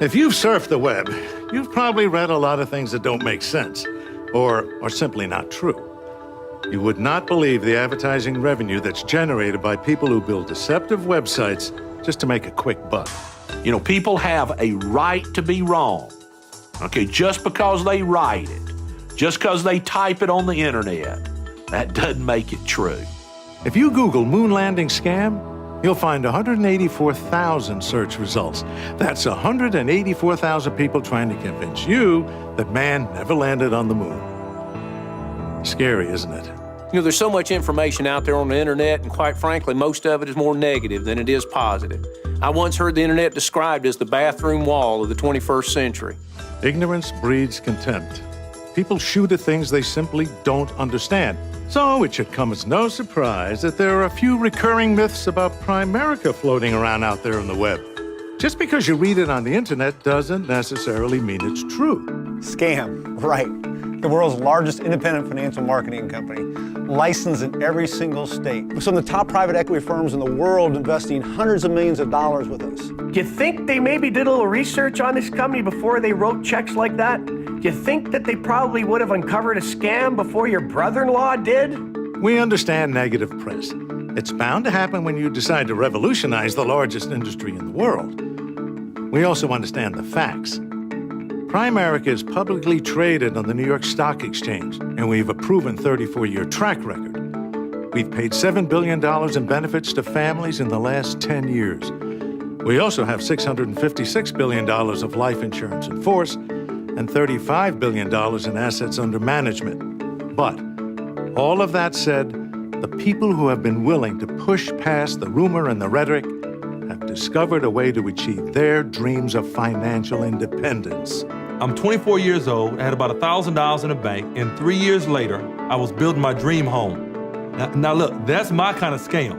If you've surfed the web, you've probably read a lot of things that don't make sense or are simply not true. You would not believe the advertising revenue that's generated by people who build deceptive websites just to make a quick buck. You know, people have a right to be wrong. Okay, just because they write it, just because they type it on the internet, that doesn't make it true. If you Google moon landing scam, you'll find 184,000 search results. That's 184,000 people trying to convince you that man never landed on the moon. Scary, isn't it? You know, there's so much information out there on the internet, and quite frankly, most of it is more negative than it is positive. I once heard the internet described as the bathroom wall of the 21st century. Ignorance breeds contempt. People shoot at things they simply don't understand. So it should come as no surprise that there are a few recurring myths about Primerica floating around out there on the web. Just because you read it on the internet doesn't necessarily mean it's true. Scam, right. The world's largest independent financial marketing company, licensed in every single state, with some of the top private equity firms in the world investing hundreds of millions of dollars with us. Do you think they maybe did a little research on this company before they wrote checks like that? Do you think that they probably would have uncovered a scam before your brother-in-law did? We understand negative press. It's bound to happen when you decide to revolutionize the largest industry in the world. We also understand the facts. Primerica is publicly traded on the New York Stock Exchange, and we have a proven 34-year track record. We've paid $7 billion in benefits to families in the last 10 years. We also have $656 billion of life insurance in force and $35 billion in assets under management. But all of that said, the people who have been willing to push past the rumor and the rhetoric have discovered a way to achieve their dreams of financial independence. I'm 24 years old, I had about $1,000 in the bank, and 3 years later, I was building my dream home. Now look, that's my kind of scam.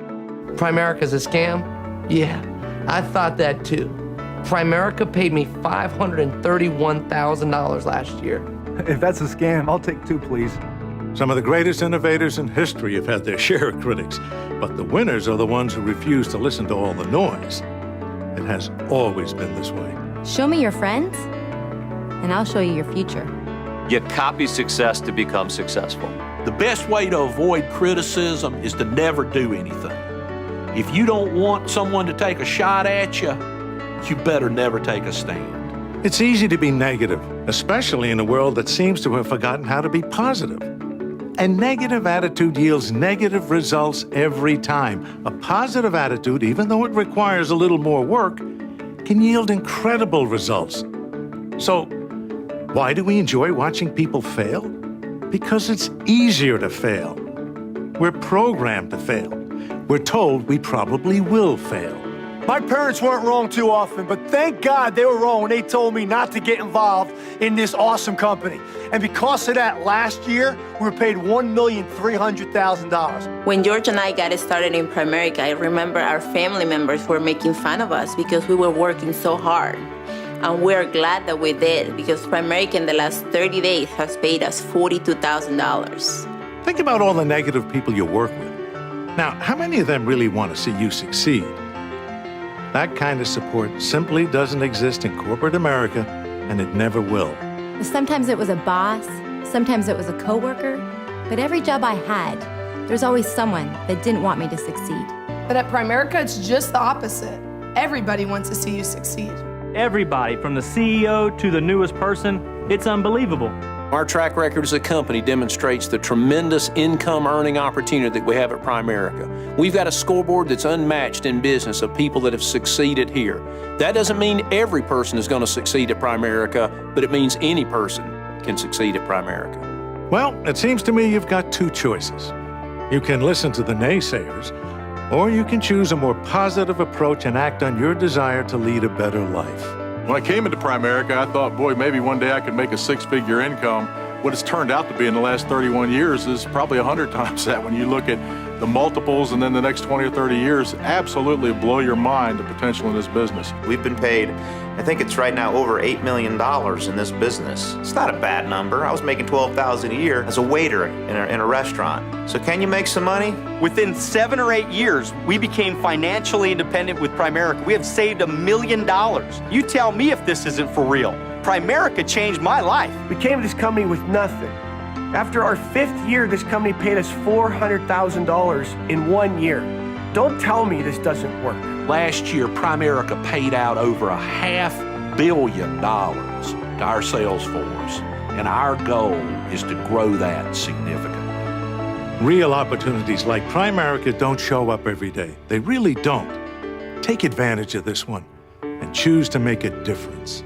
Primerica's a scam? Yeah, I thought that too. Primerica paid me $531,000 last year. If that's a scam, I'll take two, please. Some of the greatest innovators in history have had their share of critics, but the winners are the ones who refuse to listen to all the noise. It has always been this way. Show me your friends, and I'll show you your future. You copy success to become successful. The best way to avoid criticism is to never do anything. If you don't want someone to take a shot at you, you better never take a stand. It's easy to be negative, especially in a world that seems to have forgotten how to be positive. A negative attitude yields negative results every time. A positive attitude, even though it requires a little more work, can yield incredible results. So, why do we enjoy watching people fail? Because it's easier to fail. We're programmed to fail. We're told we probably will fail. My parents weren't wrong too often, but thank God they were wrong when they told me not to get involved in this awesome company. And because of that, last year, we were paid $1,300,000. When George and I got started in Primerica, I remember our family members were making fun of us because we were working so hard. And we're glad that we did, because Primerica in the last 30 days has paid us $42,000. Think about all the negative people you work with. Now, how many of them really want to see you succeed? That kind of support simply doesn't exist in corporate America, and it never will. Sometimes it was a boss, sometimes it was a coworker, but every job I had, there's always someone that didn't want me to succeed. But at Primerica, it's just the opposite. Everybody wants to see you succeed. Everybody, from the CEO to the newest person, it's unbelievable. Our track record as a company demonstrates the tremendous income earning opportunity that we have at Primerica. We've got a scoreboard that's unmatched in business of people that have succeeded here. That doesn't mean every person is going to succeed at Primerica, but it means any person can succeed at Primerica. Well, it seems to me you've got two choices. You can listen to the naysayers, or you can choose a more positive approach and act on your desire to lead a better life. When I came into Primerica, I thought, boy, maybe one day I could make a six-figure income. What it's turned out to be in the last 31 years is probably 100 times that when you look at the multiples and then the next 20 or 30 years absolutely blow your mind, the potential in this business. We've been paid, I think it's right now over $8 million in this business. It's not a bad number. I was making $12,000 a year as a waiter in a restaurant. So can you make some money? Within 7 or 8 years, we became financially independent with Primerica. We have saved $1 million. You tell me if this isn't for real. Primerica changed my life. We came to this company with nothing. After our 5th year, this company paid us $400,000 in 1 year. Don't tell me this doesn't work. Last year, Primerica paid out over $500 million to our sales force, and our goal is to grow that significantly. Real opportunities like Primerica don't show up every day. They really don't. Take advantage of this one and choose to make a difference.